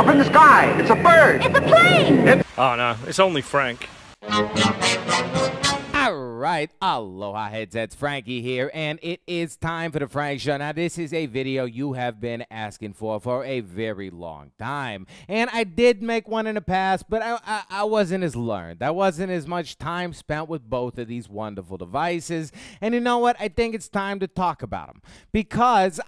Up in the sky. It's a bird. It's a plane. Oh, no. It's only Frank. Alright, aloha headsets, Frankie here, and it is time for the Frank Show. Now, this is a video you have been asking for a very long time, and I did make one in the past, but I wasn't as learned. There wasn't as much time spent with both of these wonderful devices, and you know what? I think it's time to talk about them, because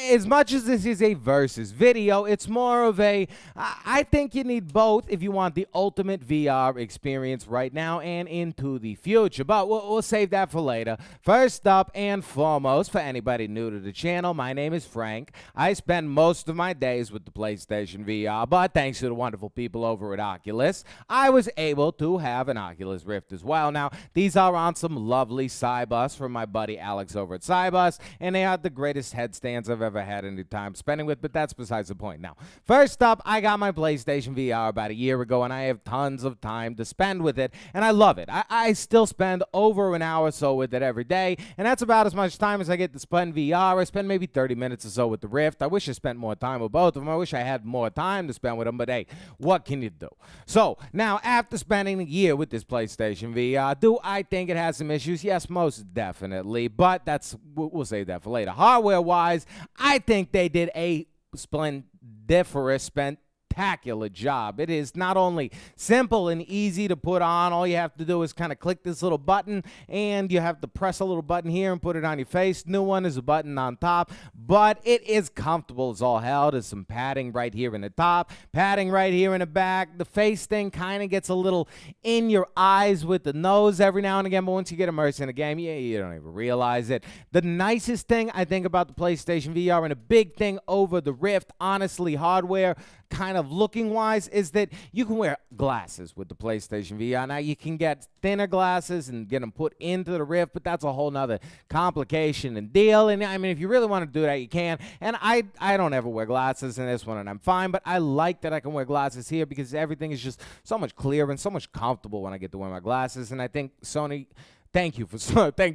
as much as this is a versus video, it's more of a, I think you need both if you want the ultimate VR experience right now and into the future, but we'll save that for later. First up and foremost, for anybody new to the channel, my name is Frank. I spend most of my days with the PlayStation VR, but thanks to the wonderful people over at Oculus, I was able to have an Oculus Rift as well. Now, these are on some lovely Cybus from my buddy Alex over at Cybus, and they are the greatest headstands I've ever had any time spending with, but that's besides the point. Now, first up, I got my PlayStation VR about a year ago, and I have tons of time to spend with it, and I love it. I still spend over an hour or so with it every day, and that's about as much time as I get to spend VR. I spend maybe 30 minutes or so with the Rift. I wish I spent more time with both of them. I wish I had more time to spend with them, but hey, what can you do? So, now, after spending a year with this PlayStation VR, do I think it has some issues? Yes, most definitely, but we'll save that for later. Hardware-wise, I think they did a splendiferous, spectacular job. It is not only simple and easy to put on. All you have to do is kind of click this little button, and you have to press a little button here and put it on your face. New one is a button on top, but it is comfortable as all hell. There's some padding right here in the top, padding right here in the back. The face thing kind of gets a little in your eyes with the nose every now and again, but once you get immersed in a game, you don't even realize it. The nicest thing I think about the PlayStation VR, and a big thing over the Rift, honestly, hardware kind of looking wise, is that you can wear glasses with the PlayStation VR. Now, you can get thinner glasses and get them put into the Rift, but that's a whole nother complication and deal. And I mean, if you really want to do that, you can. And I don't ever wear glasses in this one, and I'm fine, but I like that I can wear glasses here because everything is just so much clearer and so much comfortable when I get to wear my glasses. And I think Sony, thank you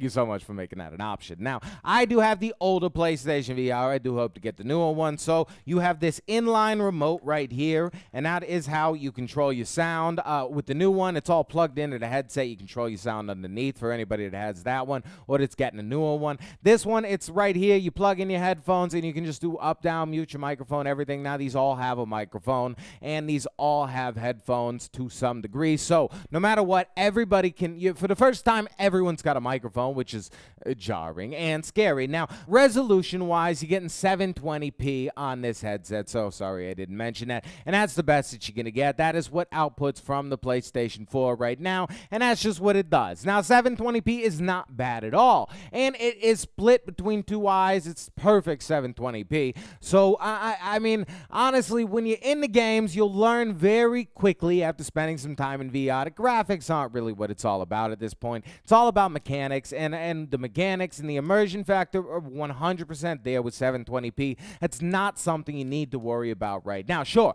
so much for making that an option. Now, I do have the older PlayStation VR. I do hope to get the newer one. So you have this inline remote right here, and that is how you control your sound. With the new one, it's all plugged into the headset. You control your sound underneath for anybody that has that one or that's getting a newer one. This one, it's right here. You plug in your headphones, and you can just do up, down, mute your microphone, everything. Now, these all have a microphone, and these all have headphones to some degree. So no matter what, everybody can, for the first time, everyone's got a microphone, which is jarring and scary. Now, resolution-wise, you're getting 720p on this headset, so sorry I didn't mention that, and that's the best that you're going to get. That is what outputs from the PlayStation 4 right now, and that's just what it does. Now, 720p is not bad at all, and it is split between two eyes. It's perfect 720p, so I mean, honestly, when you're in the games, you'll learn very quickly after spending some time in VR. The graphics aren't really what it's all about at this point. It's all about mechanics, and the mechanics and the immersion factor are 100% there with 720p. That's not something you need to worry about right now. Sure,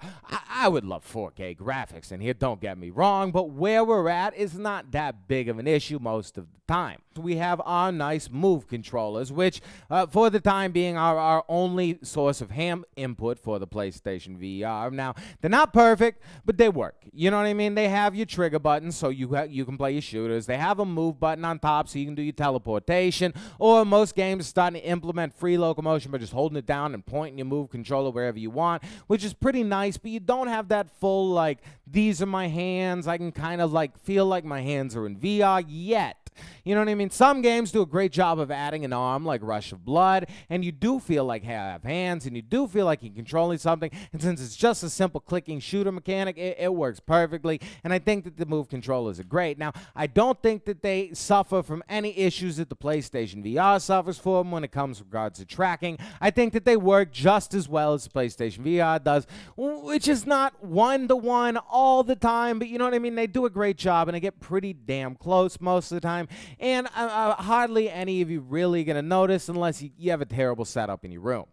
I would love 4K graphics in here, don't get me wrong, but where we're at is not that big of an issue most of the time. We have our nice Move controllers, which for the time being are our only source of ham input for the PlayStation VR. Now, they're not perfect, but they work. You know what I mean? They have your trigger buttons, so you can play your shooters. They have a move button on top, so you can do your teleportation, or most games are starting to implement free locomotion by just holding it down and pointing your Move controller wherever you want, which is pretty nice, but you don't have that full, like, these are my hands, I can kind of, like, feel like my hands are in VR yet. You know what I mean? Some games do a great job of adding an arm, like Rush of Blood, and you do feel like hey, I have hands, and you do feel like you're controlling something, and since it's just a simple clicking shooter mechanic, it works perfectly, and I think that the Move controllers are great. Now, I don't think that they suffer from any issues that the PlayStation VR suffers from when it comes to regards to tracking. I think that they work just as well as the PlayStation VR does, which is not one-to-one all the time, but you know what I mean? They do a great job, and they get pretty damn close most of the time. And hardly any of you really going to notice unless you have a terrible setup in your room.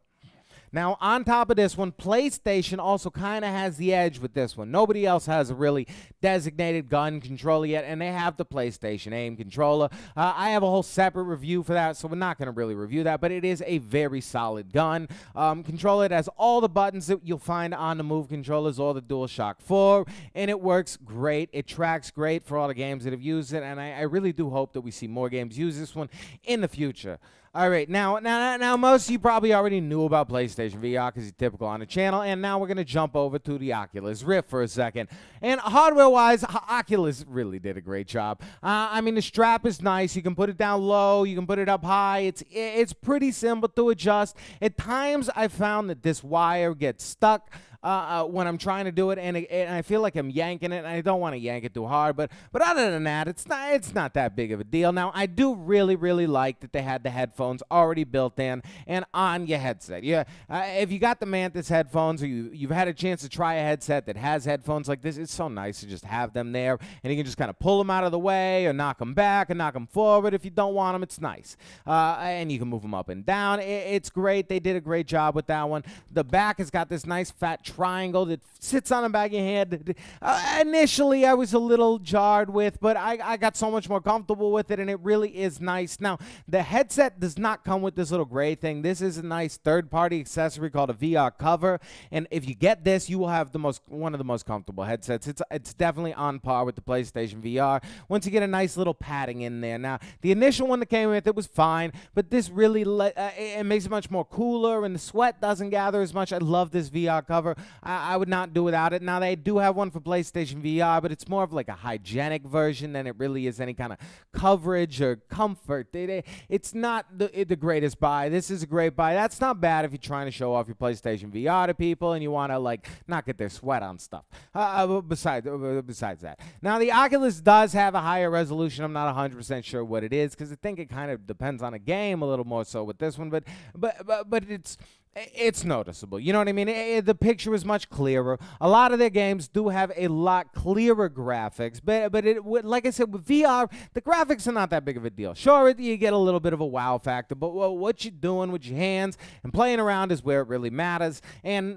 Now, on top of this one, PlayStation also kind of has the edge with this one. Nobody else has a really designated gun controller yet, and they have the PlayStation aim controller. I have a whole separate review for that, so we're not going to really review that, but it is a very solid gun. Controller, it has all the buttons that you'll find on the Move controllers or the DualShock 4, and it works great. It tracks great for all the games that have used it, and I really do hope that we see more games use this one in the future. All right, now, most of you probably already knew about PlayStation VR because it's typical on the channel, and now we're going to jump over to the Oculus Rift for a second. And hardware-wise, Oculus really did a great job. I mean, the strap is nice. You can put it down low. You can put it up high. It's pretty simple to adjust. At times, I found that this wire gets stuck when I'm trying to do it, and I feel like I'm yanking it, and I don't want to yank it too hard, but other than that, it's not that big of a deal. Now, I do really like that they had the headphones already built in and on your headset. Yeah, if you got the Mantis headphones, or you've had a chance to try a headset that has headphones like this, it's so nice to just have them there, and you can just kind of pull them out of the way or knock them back and knock them forward. If you don't want them, it's nice, and you can move them up and down. It's great. They did a great job with that one. The back has got this nice fat triangle that sits on the back of your head. Initially, I was a little jarred with, but I got so much more comfortable with it, and it really is nice. Now, the headset does not come with this little gray thing. This is a nice third-party accessory called a VR cover, and if you get this, you will have one of the most comfortable headsets. It's definitely on par with the PlayStation VR once you get a nice little padding in there. Now, the initial one that came with it was fine, but this really it makes it much more cooler, and the sweat doesn't gather as much. I love this VR cover. I would not do without it. Now, they do have one for PlayStation VR, but it's more of like a hygienic version than it really is any kind of coverage or comfort. It's not the greatest buy. This is a great buy. That's not bad if you're trying to show off your PlayStation VR to people and you want to, like, not get their sweat on stuff. Besides that. Now, the Oculus does have a higher resolution. I'm not 100% sure what it is because I think it kind of depends on a game a little more so with this one, but it's noticeable. You know what I mean? The picture is much clearer. A lot of their games do have a lot clearer graphics, but like I said, with VR, the graphics are not that big of a deal. Sure, you get a little bit of a wow factor, but what you're doing with your hands and playing around is where it really matters, and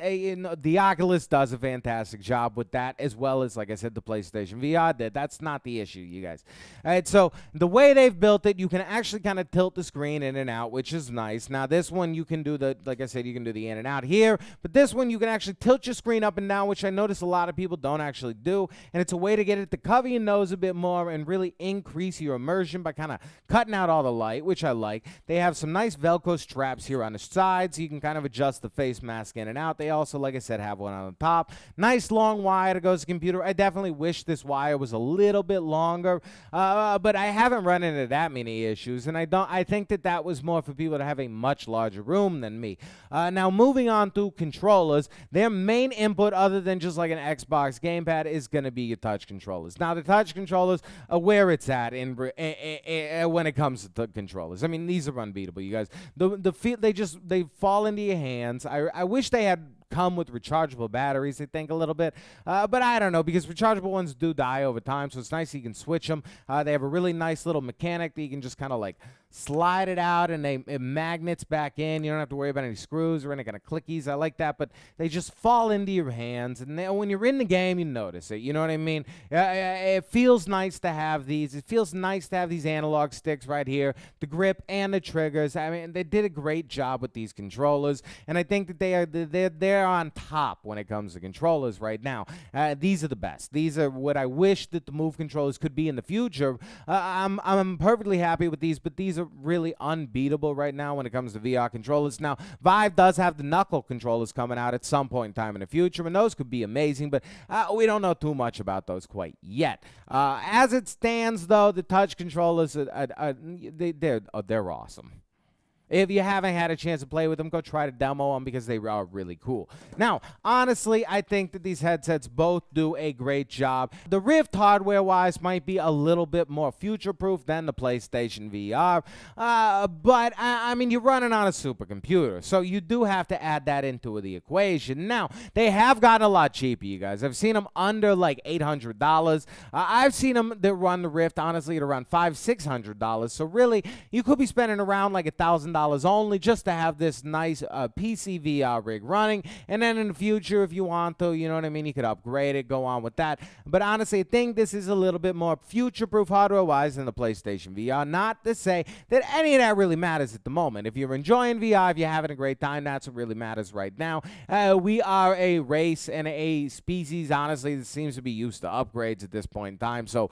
the Oculus does a fantastic job with that, as well as, like I said, the PlayStation VR did. That's not the issue, you guys. All right, so the way they've built it, you can actually kind of tilt the screen in and out, which is nice. Now, this one, you can do like I said, you can do the in and out here, but this one you can actually tilt your screen up and down, which I notice a lot of people don't actually do, and it's a way to get it to cover your nose a bit more and really increase your immersion by kind of cutting out all the light, which I like. They have some nice Velcro straps here on the side, so you can kind of adjust the face mask in and out. They also, like I said, have one on the top. Nice long wire that goes to the computer. I definitely wish this wire was a little bit longer, but I haven't run into that many issues, and I think that was more for people that have a much larger room than me. Now, moving on to controllers, their main input, other than just like an Xbox gamepad, is going to be your touch controllers. Now, the touch controllers are where it's at when it comes to controllers. I mean, these are unbeatable, you guys. They fall into your hands. I wish they had come with rechargeable batteries, I think, a little bit, but I don't know, because rechargeable ones do die over time, so it's nice you can switch them. They have a really nice little mechanic that you can just kind of like slide it out, and it magnets back in. You don't have to worry about any screws or any kind of clickies. I like that, but they just fall into your hands, and when you're in the game, you notice it. You know what I mean? It feels nice to have these. It feels nice to have these analog sticks right here, the grip and the triggers. I mean, they did a great job with these controllers, and I think that they're on top when it comes to controllers right now. These are the best. These are what I wish that the Move controllers could be in the future. I'm perfectly happy with these, but these are really unbeatable right now when it comes to VR controllers. Now, Vive does have the knuckle controllers coming out at some point in time in the future, and those could be amazing, but we don't know too much about those quite yet. As it stands, though, the touch controllers, they're awesome. If you haven't had a chance to play with them, go try to demo them because they are really cool. Now, honestly, I think that these headsets both do a great job. The Rift, hardware-wise, might be a little bit more future-proof than the PlayStation VR, but, I mean, you're running on a supercomputer, so you do have to add that into the equation. Now, they have gotten a lot cheaper, you guys. I've seen them under, like, $800. I've seen them that run the Rift, honestly, at around $500–600, so really, you could be spending around, like, $1,000 $10 only just to have this nice PC VR rig running. And then in the future, if you want to, you know what I mean, you could upgrade it, go on with that. But honestly, I think this is a little bit more future-proof hardware-wise than the PlayStation VR. Not to say that any of that really matters at the moment. If you're enjoying VR, if you're having a great time, that's what really matters right now. We are a race and a species, honestly, that seems to be used to upgrades at this point in time. So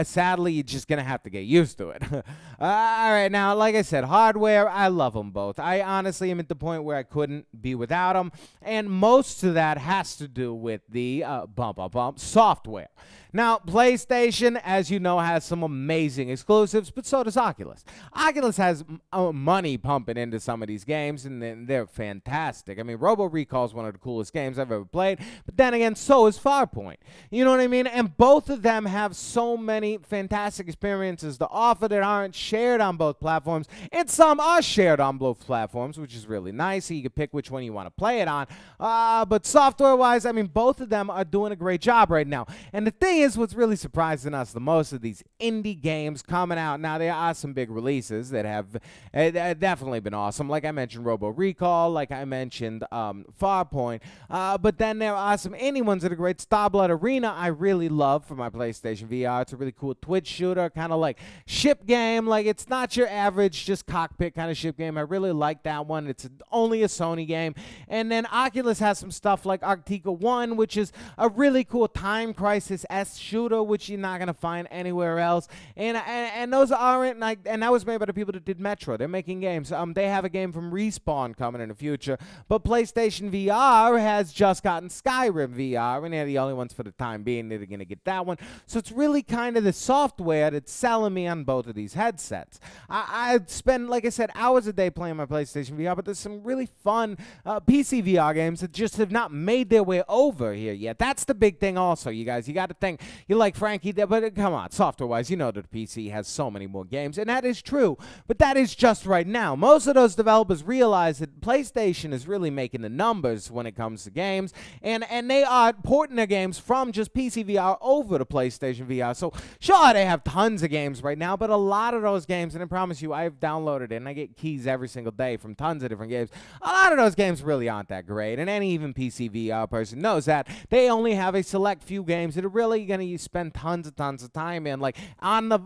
sadly, you're just going to have to get used to it. All right, now, like I said, hardware, I love them both. I honestly am at the point where I couldn't be without them. And most of that has to do with the software. Now, PlayStation, as you know, has some amazing exclusives, but so does Oculus. Oculus has money pumping into some of these games, and they're fantastic. I mean, Robo Recall is one of the coolest games I've ever played, but then again, so is Farpoint. You know what I mean? And both of them have so many fantastic experiences to offer that aren't shared on both platforms, and some are shared on both platforms, which is really nice, so you can pick which one you want to play it on. But software-wise, I mean, both of them are doing a great job right now. And the thing is, what's really surprising us the most of these indie games coming out. Now, there are some big releases that have definitely been awesome. Like I mentioned, Robo Recall, like I mentioned, Farpoint. But then there are some indie ones that are great. Starblood Arena, I really love for my PlayStation VR. It's a really cool Twitch shooter, kind of like ship game. Like, it's not your average just cockpit kind of ship game. I really like that one. It's only a Sony game. And then Oculus has some stuff like Arctica 1, which is a really cool Time Crisis-esque shooter, which you're not going to find anywhere else. And those aren't, like, and that was made by the people that did Metro. They're making games. They have a game from Respawn coming in the future. But PlayStation VR has just gotten Skyrim VR, and they're the only ones for the time being that are going to get that one. So it's really kind of the software that's selling me on both of these headsets. I spend, like I said, hours a day playing my PlayStation VR, but there's some really fun PC VR games that just have not made their way over here yet. That's the big thing also, you guys. You got to think, you're like, Frankie, but come on, software-wise, you know that the PC has so many more games, and that is true, but that is just right now. Most of those developers realize that PlayStation is really making the numbers when it comes to games, and they are porting their games from just PC VR over to PlayStation VR. So, sure, they have tons of games right now, but a lot of those games, and I promise you, I've downloaded it, and I get keys every single day from tons of different games. A lot of those games really aren't that great, and any even PC VR person knows that. They only have a select few games that are really going to spend tons of time in. Like, on the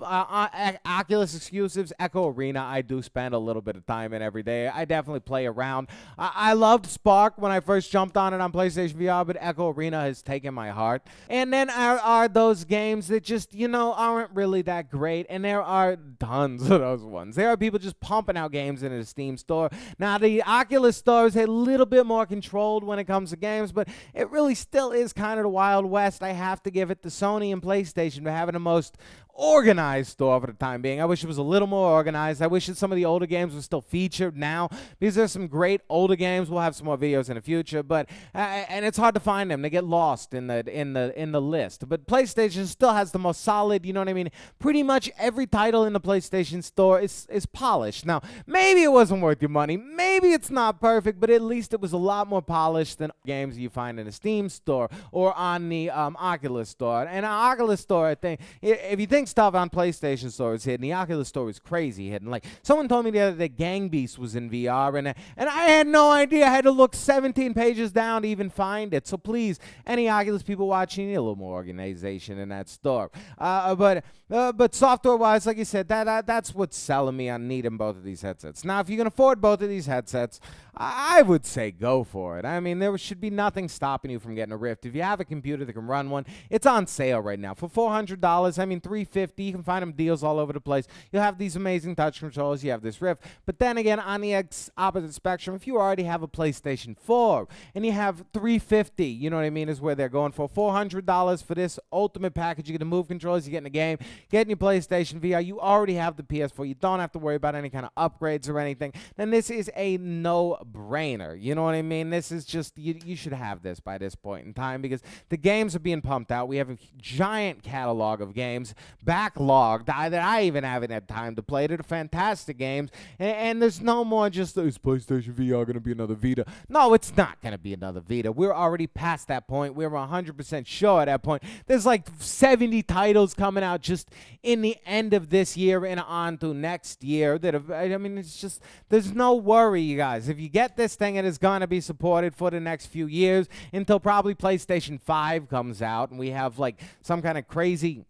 Oculus exclusives, Echo Arena, I do spend a little bit of time in every day. I definitely play around. I loved Spark when I first jumped on it on PlayStation VR, but Echo Arena has taken my heart. And then are those games that just, you know, aren't really that great, and there are tons of those ones. There are people just pumping out games into the Steam store. Now, the Oculus store is a little bit more controlled when it comes to games, but it really still is kind of the Wild West. I have to give it to Sony and PlayStation for having the most organized store for the time being. I wish it was a little more organized. I wish that some of the older games were still featured now, because there's some great older games. We'll have some more videos in the future, but and it's hard to find them. They get lost in the list. But PlayStation still has the most solid, you know what I mean? Pretty much every title in the PlayStation store is polished. Now, maybe it wasn't worth your money. Maybe it's not perfect, but at least it was a lot more polished than games you find in the Steam store or on the Oculus store. And the Oculus store, I think, if you think stuff on PlayStation store is hidden, the Oculus store is crazy hidden. Like, someone told me the other day Gang Beast was in VR, and I had no idea. I had to look 17 pages down to even find it. So please, any Oculus people watching, you need a little more organization in that store. But software-wise, like you said, that's what's selling me on needing both of these headsets. Now, if you can afford both of these headsets, I would say go for it. I mean, there should be nothing stopping you from getting a Rift. If you have a computer that can run one, it's on sale right now for $400. I mean, $350. You can find them deals all over the place. You'll have these amazing touch controls. You have this Rift. But then again, on the opposite spectrum, if you already have a PlayStation 4 and you have $350, you know what I mean, is where they're going for. $400 for this ultimate package. You get the Move controllers, you get in the game, getting your PlayStation VR. You already have the PS4. You don't have to worry about any kind of upgrades or anything. Then this is a no-brainer. You know what I mean? This is just, you should have this by this point in time, because the games are being pumped out. We have a giant catalog of games backlogged that I even haven't had time to play. They're fantastic games, and there's no more just, is PlayStation VR going to be another Vita? No, it's not going to be another Vita. We're already past that point. We're 100% sure at that point. There's like 70 titles coming out just in the end of this year and on to next year. I mean, it's just, there's no worry, you guys. If you get this thing, it is going to be supported for the next few years until probably PlayStation 5 comes out and we have like some kind of crazy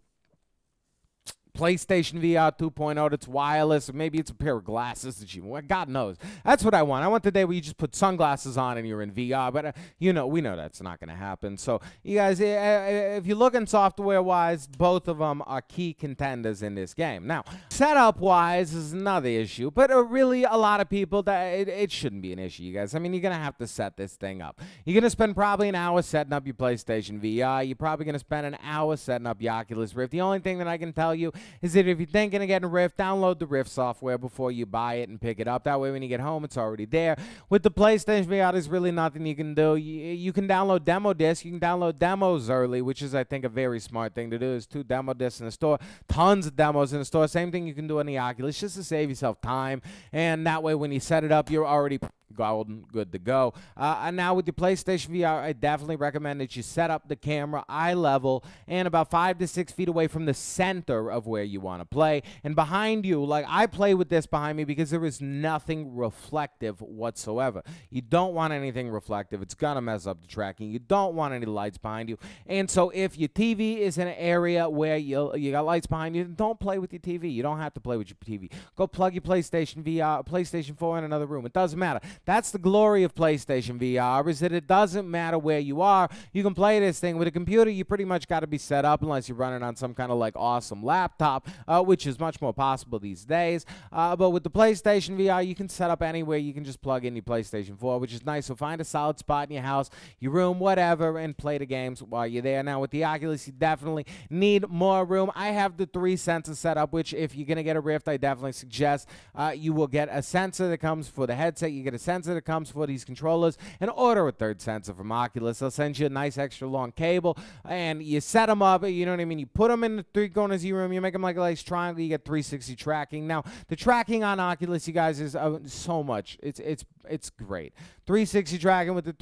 PlayStation VR 2.0 that's wireless, or maybe it's a pair of glasses that you want. God knows. That's what I want. I want the day where you just put sunglasses on and you're in VR, but we know that's not going to happen. So, you guys, if you're looking software-wise, both of them are key contenders in this game. Now, setup-wise is another issue, but really a lot of people, it shouldn't be an issue, you guys. I mean, you're going to have to set this thing up. You're going to spend probably an hour setting up your PlayStation VR. You're probably going to spend an hour setting up your Oculus Rift. The only thing that I can tell you is that if you're thinking of getting a Rift, download the Rift software before you buy it and pick it up. That way when you get home, it's already there. With the PlayStation VR, there's really nothing you can do. You can download demo discs. You can download demos early, which is, I think, a very smart thing to do. There's 2 demo discs in the store, tons of demos in the store. Same thing you can do on the Oculus, just to save yourself time. And that way when you set it up, you're already golden good to go. And now with your PlayStation VR, I definitely recommend that you set up the camera eye level and about 5 to 6 feet away from the center of where you want to play. And behind you, like I play with this behind me because there is nothing reflective whatsoever. You don't want anything reflective. It's gonna mess up the tracking. You don't want any lights behind you. And so if your TV is in an area where you got lights behind you, don't play with your TV. You don't have to play with your TV. Go plug your PlayStation VR, PlayStation 4 in another room. It doesn't matter. That's the glory of PlayStation VR, is that it doesn't matter where you are. You can play this thing with a computer. You pretty much got to be set up unless you're running on some kind of like awesome laptop, which is much more possible these days. But with the PlayStation VR, you can set up anywhere. You can just plug in your PlayStation 4, which is nice. So find a solid spot in your house, your room, whatever, and play the games while you're there. Now with the Oculus, you definitely need more room. I have the 3 sensors set up, which if you're going to get a Rift, I definitely suggest you will get a sensor that comes for the headset. You get a sensor that comes for these controllers, and order a 3rd sensor from Oculus. They'll send you a nice extra long cable, and you set them up, you know what I mean? You put them in the 3 corners of your room, you make them like a nice triangle, you get 360 tracking. Now, the tracking on Oculus, you guys, is so much. It's great. 360 tracking with the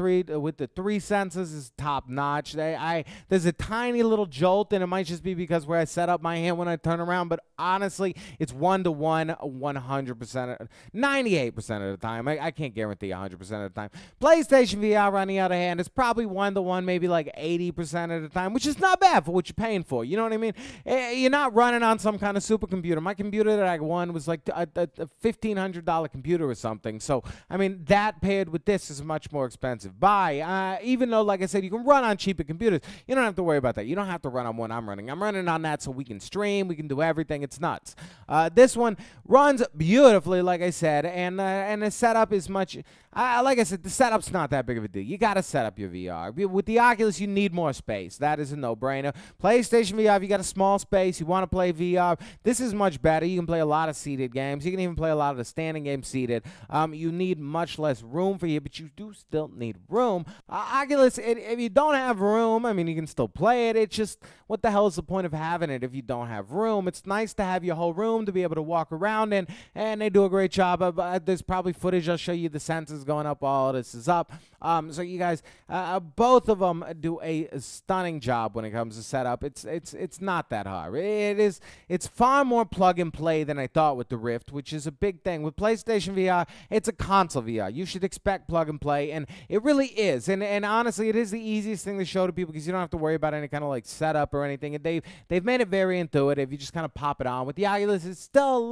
3 sensors is top notch. There's a tiny little jolt, and it might just be because where I set up my hand when I turn around, but honestly, it's 1-to-1, 100%, 98% of the time. I can't guarantee 100% of the time. PlayStation VR, on the other hand, is probably 1-to-1, maybe like 80% of the time, which is not bad for what you're paying for. You know what I mean? You're not running on some kind of supercomputer. My computer that I won was like a $1,500 computer or something. So, I mean, that paired with this is much more expensive. Even though, like I said, you can run on cheaper computers, you don't have to worry about that. You don't have to run on what I'm running. I'm running on that so we can stream, we can do everything. It's nuts. This one runs beautifully, like I said, and the setup is much. Like I said, the setup's not that big of a deal. You got to set up your VR. With the Oculus, you need more space. That is a no-brainer. PlayStation VR, if you got a small space, you want to play VR, this is much better. You can play a lot of seated games. You can even play a lot of the standing games seated. You need much less room for you, but you do still need room. Oculus, if you don't have room, I mean, you can still play it. It's just, what the hell is the point of having it if you don't have room? It's nice to have your whole room to be able to walk around in, and they do a great job of, there's probably footage. I'll show you the sensors going up while this is up. So you guys, both of them do a stunning job when it comes to setup. It's not that hard. It's far more plug and play than I thought with the Rift, which is a big thing. With PlayStation VR, it's a console VR. You should expect plug and play, and it really is. And honestly, it is the easiest thing to show to people because you don't have to worry about any kind of like setup or anything. And they've made it very intuitive. You just kind of pop it on. With the Oculus, it's still a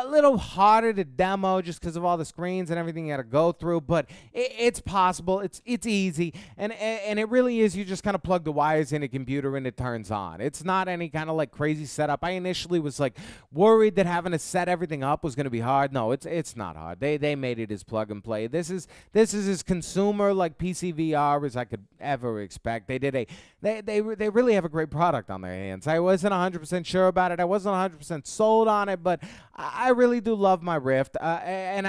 little harder to demo just because of all the screens and everything you got to go through, but it's possible. It's easy, and it really is. You just kind of plug the wires in a computer and it turns on. It's not any kind of like crazy setup. I initially was like worried that having to set everything up was going to be hard. No, it's not hard. They made it as plug and play. This is as consumer like PCVR as I could ever expect. They really have a great product on their hands. I wasn't 100% sure about it. I wasn't 100% sold on it, but I really do love my Rift, and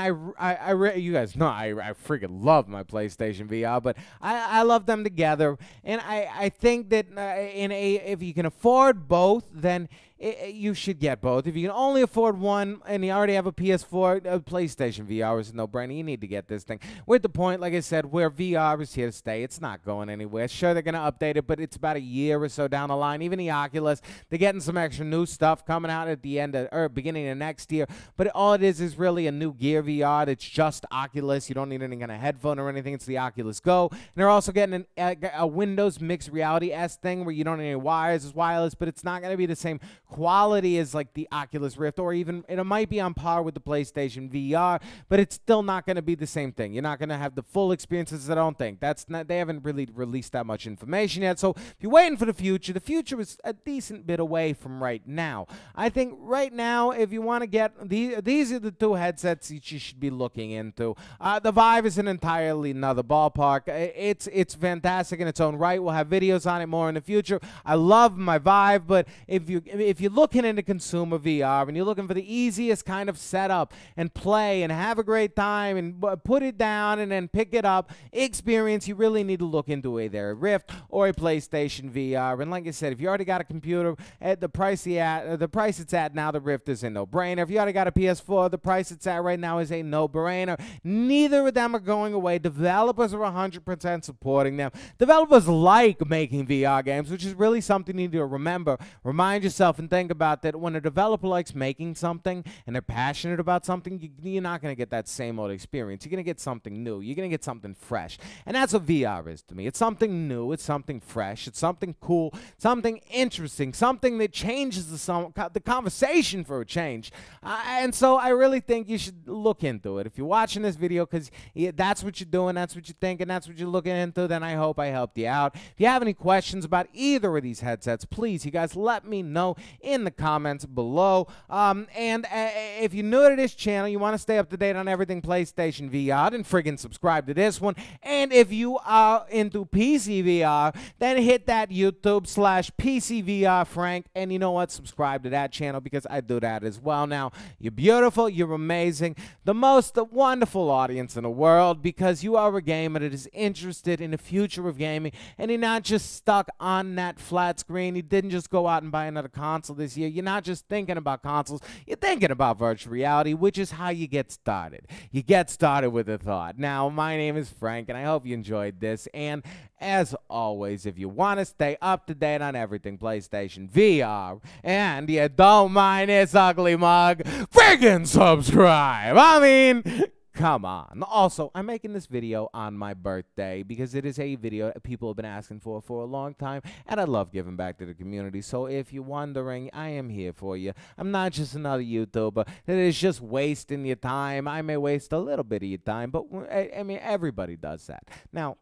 you guys know I freaking love my PlayStation VR, but I love them together, and I think that if you can afford both, then you should get both. If you can only afford one and you already have a PS4, PlayStation VR is a no-brainer. You need to get this thing. We're at the point, like I said, where VR is here to stay. It's not going anywhere. Sure, they're going to update it, but it's about a year or so down the line. Even the Oculus, they're getting some extra new stuff coming out at the end of, or beginning of next year. But all it is really a new Gear VR that's just Oculus. You don't need any kind of headphone or anything. It's the Oculus Go. And they're also getting a Windows mixed reality-esque thing where you don't need any wires. It's wireless, but it's not going to be the same quality as like the Oculus Rift, or even it might be on par with the PlayStation VR, but it's still not going to be the same thing. You're not going to have the full experiences. I don't think they haven't really released that much information yet. So if you're waiting for the future is a decent bit away from right now. I think right now, if you want to get these are the two headsets that you should be looking into. The Vive is an entirely another ballpark. It's fantastic in its own right. We'll have videos on it more in the future. I love my Vive, but if you're looking into consumer VR and you're looking for the easiest kind of setup and play and have a great time and put it down and then pick it up experience, you really need to look into either a Rift or a PlayStation VR. And like I said, if you already got a computer at the price it's at now, the Rift is a no-brainer. If you already got a PS4, the price it's at right now is a no-brainer. Neither of them are going away. Developers are 100% supporting them. Developers like making VR games, which is really something you need to remember. Remind yourself and think about that when a developer likes making something and they're passionate about something, you're not going to get that same old experience. You're going to get something new. You're going to get something fresh. And that's what VR is to me. It's something new. It's something fresh. It's something cool, something interesting, something that changes the conversation for a change. And so I really think you should look into it. If you're watching this video because that's what you're doing, that's what you're thinking, that's what you're looking into, then I hope I helped you out. If you have any questions about either of these headsets, please, you guys, let me know in the comments below. And if you're new to this channel, you want to stay up to date on everything PlayStation VR, then friggin' subscribe to this one. And if you are into PC VR, then hit that YouTube/PCVR Frank, and you know what? Subscribe to that channel because I do that as well. Now, you're beautiful, you're amazing, the most wonderful audience in the world, because you are a gamer that is interested in the future of gaming, and you're not just stuck on that flat screen. You didn't just go out and buy another console this year. You're not just thinking about consoles, you're thinking about virtual reality, which is how you get started. You get started with a thought. Now, my name is Frank, and I hope you enjoyed this, and as always, if you want to stay up to date on everything PlayStation VR, and you don't mind this ugly mug, friggin' subscribe! I mean, come on. Also, I'm making this video on my birthday because it is a video that people have been asking for a long time, and I love giving back to the community. So if you're wondering, I am here for you. I'm not just another YouTuber that is just wasting your time. I may waste a little bit of your time, but I mean, everybody does that. Now,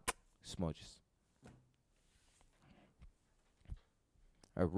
smooches. All right.